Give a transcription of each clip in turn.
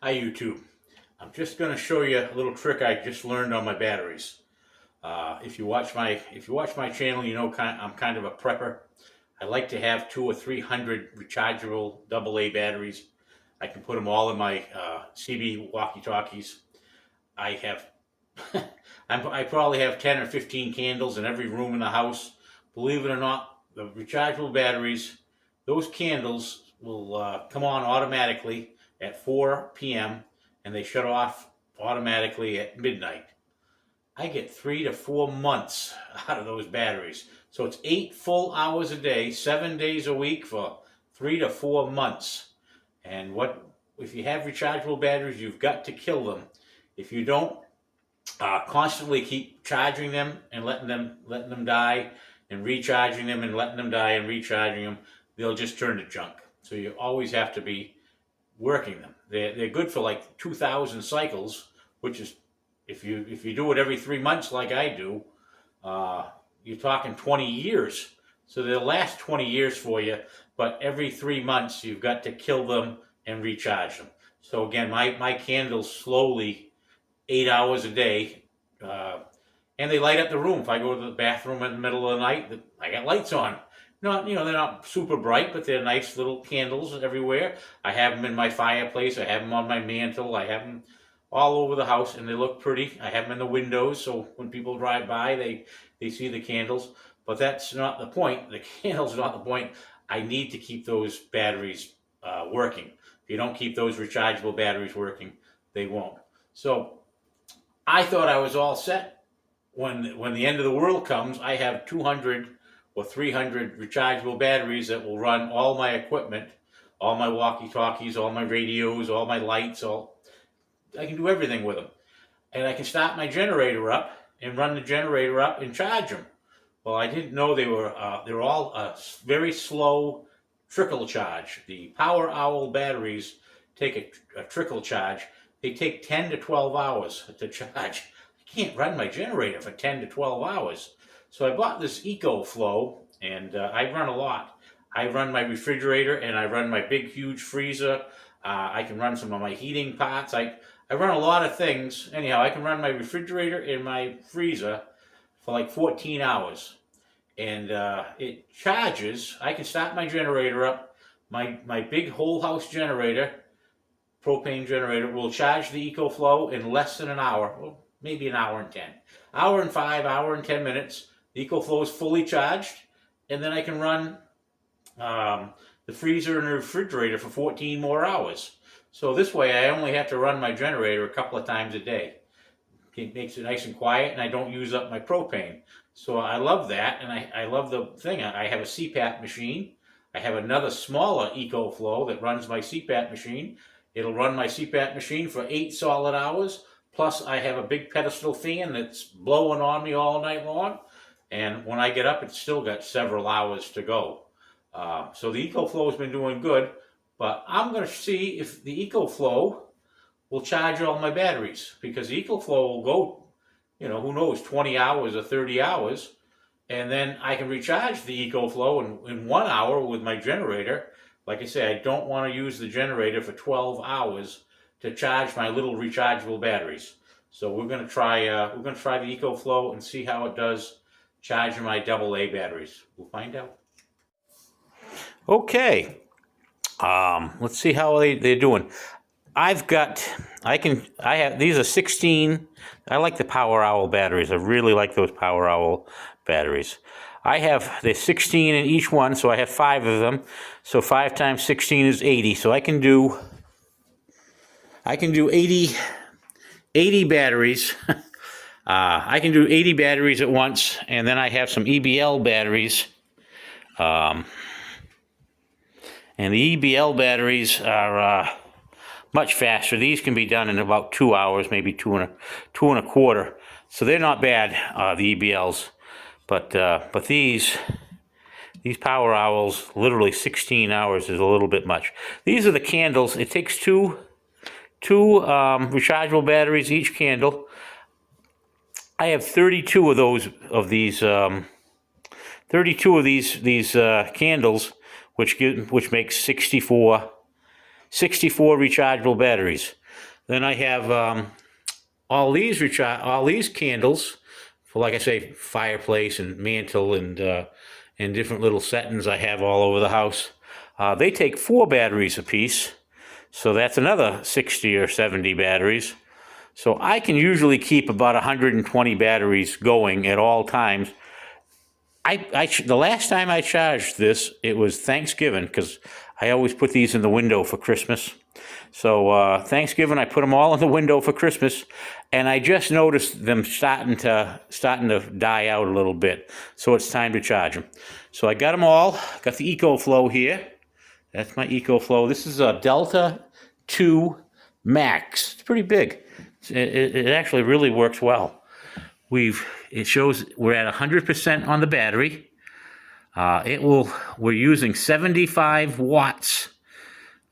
Hi YouTube. I'm just going to show you a little trick I just learned on my batteries. If you watch my channel, you know I'm kind of a prepper. I like to have 200 or 300 rechargeable AA batteries. I can put them all in my CB walkie talkies. I have I probably have 10 or 15 candles in every room in the house. Believe it or not, the rechargeable batteries, those candles will come on automatically at 4 p.m. and they shut off automatically at midnight. I get 3 to 4 months out of those batteries. So it's 8 full hours a day, 7 days a week for 3 to 4 months. And if you have rechargeable batteries, you've got to kill them. If you don't, constantly keep charging them and letting them die, and recharging them and letting them die and recharging them, they'll just turn to junk. So you always have to be working them. They're good for like 2,000 cycles, which is if you do it every 3 months like I do, you're talking 20 years. So they'll last 20 years for you, but every 3 months you've got to kill them and recharge them. So again, my candles slowly 8 hours a day, and they light up the room. If I go to the bathroom in the middle of the night, I got lights on. They're not super bright, but they're nice little candles everywhere. I have them in my fireplace. I have them on my mantle. I have them all over the house, and they look pretty. I have them in the windows, so when people drive by, they see the candles. But that's not the point. The candles are not the point. I need to keep those batteries working. If you don't keep those rechargeable batteries working, they won't. So I thought I was all set. When the end of the world comes, I have 200 or 300 rechargeable batteries that will run all my equipment, all my walkie-talkies, all my radios, all my lights. I can do everything with them. And I can start my generator up and run the generator up and charge them. Well, I didn't know they were all a very slow trickle charge. The Power Owl batteries take a trickle charge. They take 10 to 12 hours to charge. I can't run my generator for 10 to 12 hours. So I bought this EcoFlow, and I run a lot. I run my refrigerator, and I run my big, huge freezer. I can run some of my heating pots. I run a lot of things. Anyhow, I can run my refrigerator and my freezer for like 14 hours. And it charges. I can start my generator up. My big whole house generator, propane generator, will charge the EcoFlow in less than an hour. Well, maybe an hour and 10. Hour and 5, hour and 10 minutes. The EcoFlow is fully charged. And then I can run the freezer and the refrigerator for 14 more hours. So this way I only have to run my generator a couple of times a day. It makes it nice and quiet, and I don't use up my propane. So I love that, and I love the thing. I have a CPAP machine. I have another smaller EcoFlow that runs my CPAP machine. It'll run my CPAP machine for 8 solid hours. Plus I have a big pedestal fan that's blowing on me all night long. And when I get up, it's still got several hours to go. So the EcoFlow has been doing good, but I'm going to see if the EcoFlow will charge all my batteries, because the EcoFlow will go, who knows, 20 hours or 30 hours, and then I can recharge the EcoFlow in 1 hour with my generator. Like I say, I don't want to use the generator for 12 hours to charge my little rechargeable batteries. So we're going to try the EcoFlow and see how it does charging my AA batteries. We'll find out. Okay, let's see how they're doing. I have these are 16. I like the Power Owl batteries. I really like those Power Owl batteries. There's 16 in each one, so I have 5 of them. So 5 times 16 is 80. So I can do 80 batteries. I can do 80 batteries at once, and then I have some EBL batteries. And the EBL batteries are much faster. These can be done in about 2 hours, maybe two and a quarter. So they're not bad, the EBLs. But these Power Owls, literally 16 hours is a little bit much. These are the candles. It takes two rechargeable batteries each candle. I have 32 of these candles, which makes 64 rechargeable batteries. Then I have all these candles for, like I say, fireplace and mantle and different little settings I have all over the house. They take 4 batteries apiece, so that's another 60 or 70 batteries. So I can usually keep about 120 batteries going at all times. The last time I charged this, it was Thanksgiving, because I always put these in the window for Christmas. So Thanksgiving, I put them all in the window for Christmas, and I just noticed them starting to die out a little bit. So it's time to charge them. So I got them all. Got the EcoFlow here. That's my EcoFlow. This is a Delta 2 Max. It's pretty big. It actually really works well. It shows we're at 100% on the battery. We're using 75 watts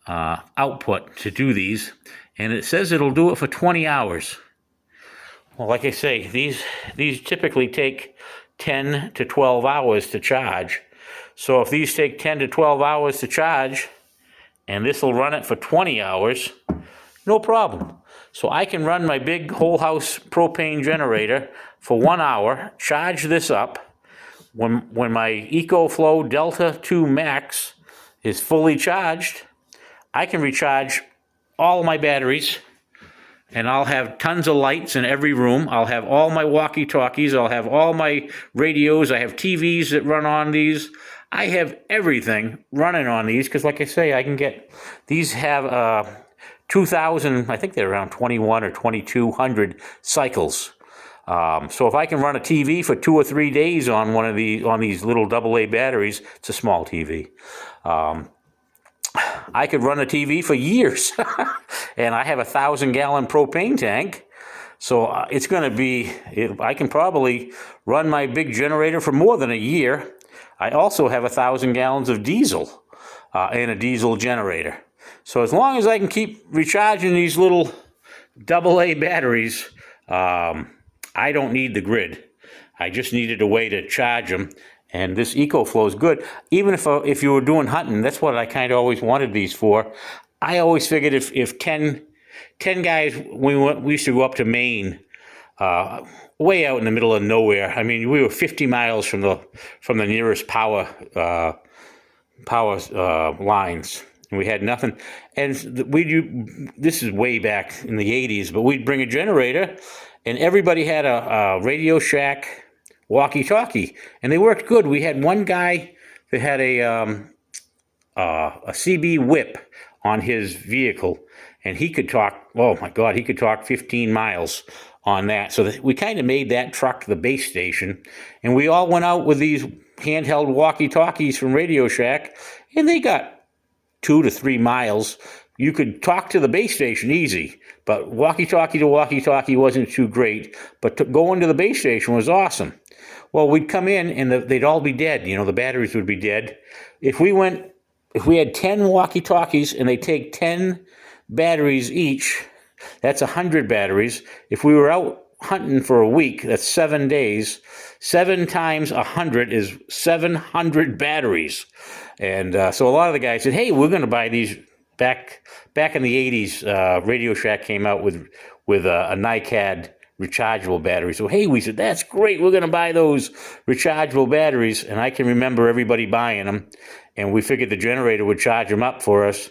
output to do these, and it says it'll do it for 20 hours. Well, like I say, these typically take 10 to 12 hours to charge. So if these take 10 to 12 hours to charge, and this will run it for 20 hours, no problem. So I can run my big whole house propane generator for 1 hour, charge this up. When my EcoFlow Delta 2 Max is fully charged, I can recharge all my batteries, and I'll have tons of lights in every room. I'll have all my walkie-talkies. I'll have all my radios. I have TVs that run on these. I have everything running on these because, like I say, I can get these have 2,000. I think they're around 21 or 2,200 cycles. So if I can run a TV for 2 or 3 days on these little AA batteries, it's a small TV. I could run a TV for years, and I have a 1,000-gallon propane tank. So it's going to be, I can probably run my big generator for more than a year. I also have 1,000 gallons of diesel in a diesel generator. So as long as I can keep recharging these little AA batteries, I don't need the grid. I just needed a way to charge them. And this EcoFlow is good. Even if you were doing hunting, that's what I kind of always wanted these for. I always figured if 10 guys, we used to go up to Maine, way out in the middle of nowhere. I mean, we were 50 miles from the nearest power lines. And we had nothing. And this is way back in the 80s, but we'd bring a generator, and everybody had a Radio Shack walkie-talkie, and they worked good. We had one guy that had a CB whip on his vehicle, and he could talk, oh my God, he could talk 15 miles on that. So we kind of made that truck the base station, and we all went out with these handheld walkie-talkies from Radio Shack, and they got 2 to 3 miles. You could talk to the base station easy, but walkie-talkie to walkie-talkie wasn't too great, but going to the base station was awesome. Well, we'd come in, and they'd all be dead. You know, the batteries would be dead. If we had 10 walkie-talkies, and they take 10 batteries each, that's 100 batteries. If we were out hunting for a week, that's 7 days. 7 times 100 is 700 batteries. And so a lot of the guys said, hey, we're going to buy these. Back in the 80s, Radio Shack came out with a NiCad rechargeable battery. So, hey, we said, that's great. We're going to buy those rechargeable batteries. And I can remember everybody buying them. And we figured the generator would charge them up for us.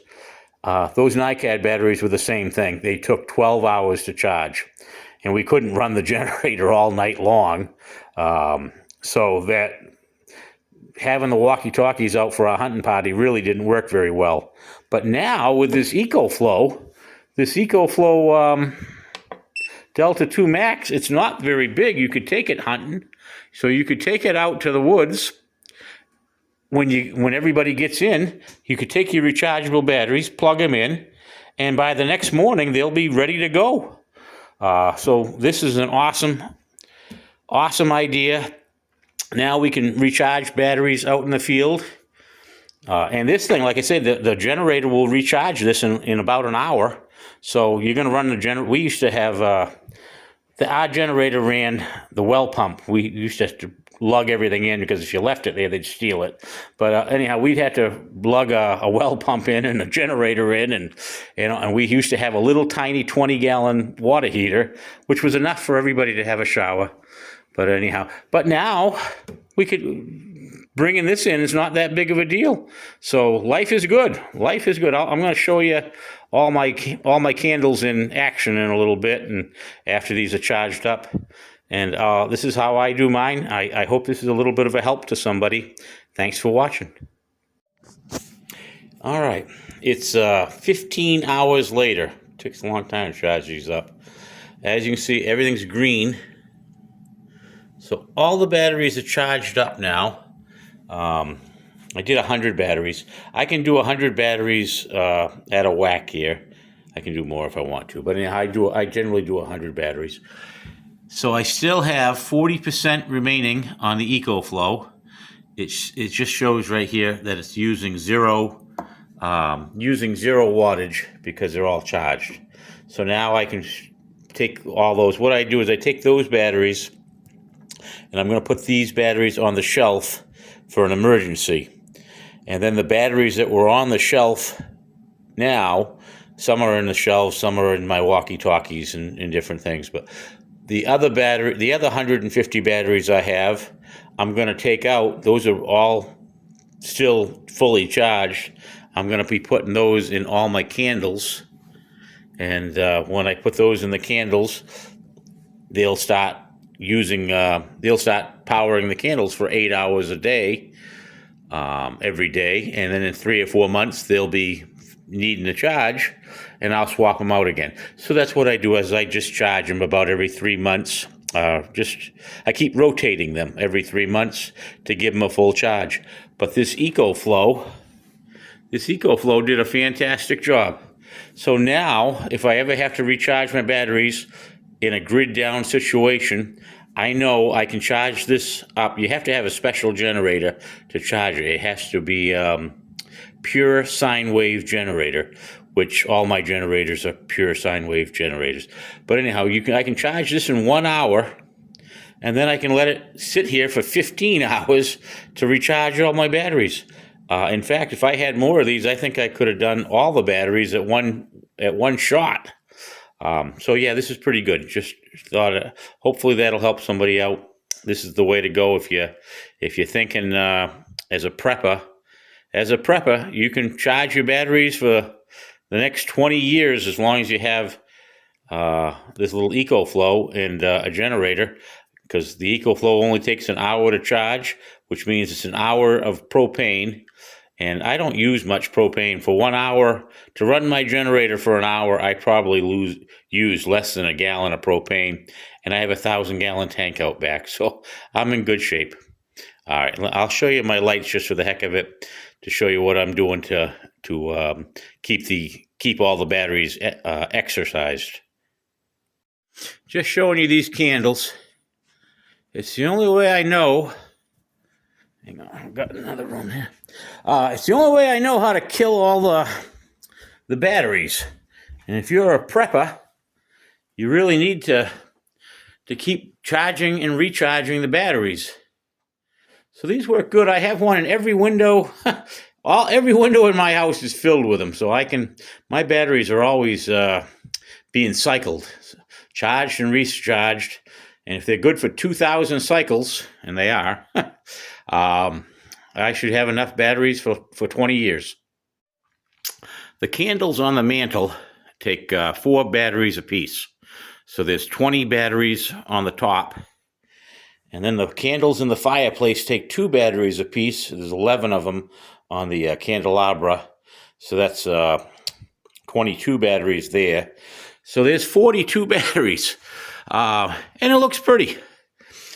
Those NiCad batteries were the same thing. They took 12 hours to charge. And we couldn't run the generator all night long. So that having the walkie-talkies out for our hunting party really didn't work very well. But now with this EcoFlow Delta 2 Max, it's not very big. You could take it hunting. So you could take it out to the woods. When everybody gets in, you could take your rechargeable batteries, plug them in, and by the next morning, they'll be ready to go. So this is an awesome idea. Now we can recharge batteries out in the field. And this thing, like I said, the generator will recharge this in about an hour. So you're going to run the generator. We used to have, our generator ran the well pump. We used to have to lug everything in, because if you left it there, they'd steal it. But anyhow, we'd had to lug a well pump in and a generator in, and and we used to have a little tiny 20-gallon water heater, which was enough for everybody to have a shower. But anyhow, now we could, bringing this in is not that big of a deal. So life is good. Life is good. I'm going to show you all my candles in action in a little bit, and after these are charged up. And this is how I do mine. I hope this is a little bit of a help to somebody. Thanks for watching. All right, it's 15 hours later. It takes a long time to charge these up. As you can see, everything's green. So all the batteries are charged up now. I did 100 batteries. I can do 100 batteries at a whack here. I can do more if I want to, but anyhow, I generally do 100 batteries. So I still have 40% remaining on the EcoFlow. It just shows right here that it's using zero wattage because they're all charged. So now I can take all those. What I do is I take those batteries, and I'm going to put these batteries on the shelf for an emergency. And then the batteries that were on the shelf now, some are in the shelves, some are in my walkie talkies and different things. But the other 150 batteries I have, I'm going to take out. Those are all still fully charged. I'm going to be putting those in all my candles. And when I put those in the candles, they'll start powering the candles for 8 hours a day, every day. And then in 3 or 4 months, they'll be needing to charge, and I'll swap them out again. So that's what I do, is I just charge them about every 3 months. I keep rotating them every 3 months to give them a full charge. But this EcoFlow did a fantastic job. So now, if I ever have to recharge my batteries in a grid down situation, I know I can charge this up. You have to have a special generator to charge it. It has to be pure sine wave generator, which all my generators are pure sine wave generators. But anyhow, I can charge this in 1 hour, and then I can let it sit here for 15 hours to recharge all my batteries. In fact, if I had more of these, I think I could have done all the batteries at one shot. So yeah, this is pretty good. Just thought, hopefully that'll help somebody out. This is the way to go if you're thinking as a prepper. As a prepper, you can charge your batteries for the next 20 years as long as you have this little EcoFlow and a generator, because the EcoFlow only takes an hour to charge, which means it's an hour of propane. And I don't use much propane. For 1 hour, to run my generator for an hour, I probably use less than a gallon of propane. And I have a 1,000-gallon tank out back, so I'm in good shape. All right, I'll show you my lights just for the heck of it, to show you what I'm doing to keep all the batteries exercised. Just showing you these candles. It's the only way I know. Hang on, I've got another room here. It's the only way I know how to kill all the batteries. And if you're a prepper, you really need to keep charging and recharging the batteries. So these work good. I have one in every window. Every window in my house is filled with them. So my batteries are always being cycled, charged and recharged. And if they're good for 2,000 cycles, and they are, I should have enough batteries for 20 years. The candles on the mantle take 4 batteries apiece. So there's 20 batteries on the top. And then the candles in the fireplace take 2 batteries apiece. There's 11 of them on the candelabra. So that's 22 batteries there. So there's 42 batteries. And it looks pretty.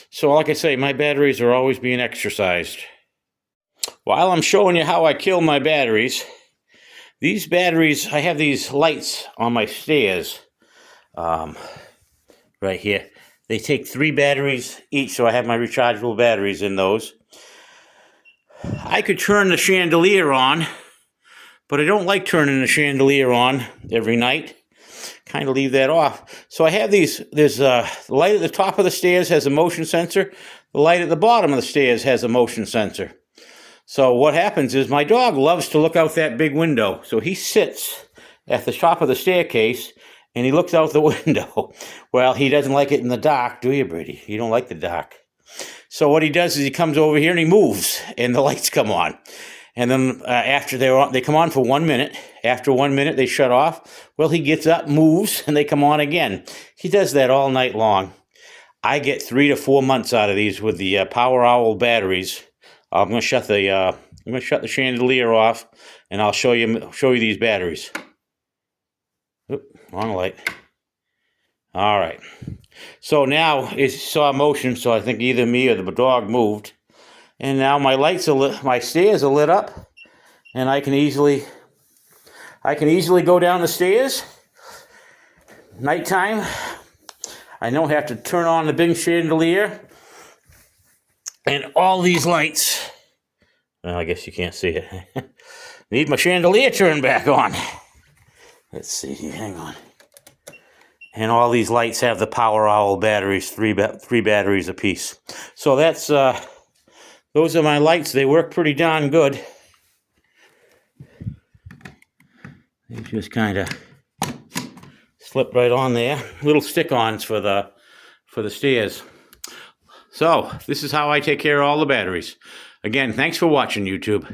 So like I say, my batteries are always being exercised. While I'm showing you how I kill my batteries, these batteries, I have these lights on my stairs right here. They take 3 batteries each, so I have my rechargeable batteries in those. I could turn the chandelier on, but I don't like turning the chandelier on every night. Kind of leave that off. So I have these, there's a light at the top of the stairs, has a motion sensor. The light at the bottom of the stairs has a motion sensor. So what happens is my dog loves to look out that big window. So he sits at the top of the staircase and he looks out the window. Well, he doesn't like it in the dark, do you, Brady? You don't like the dark. So what he does is he comes over here and he moves and the lights come on. And then after they're on, they come on for 1 minute. After 1 minute, they shut off. Well, he gets up, moves, and they come on again. He does that all night long. I get 3 to 4 months out of these with the Power Owl batteries. I'm going to shut the chandelier off, and I'll show you these batteries. Oop, wrong light. All right. So now it saw motion. So I think either me or the dog moved. And now my lights are lit, my stairs are lit up, and I can easily go down the stairs. Nighttime, I don't have to turn on the big chandelier, and all these lights. Well, I guess you can't see it. Need my chandelier turned back on. Let's see here. Hang on. And all these lights have the Power Owl batteries, three batteries apiece. So that's. Those are my lights. They work pretty darn good. They just kind of slip right on there. Little stick-ons for the stairs. So this is how I take care of all the batteries. Again, thanks for watching, YouTube.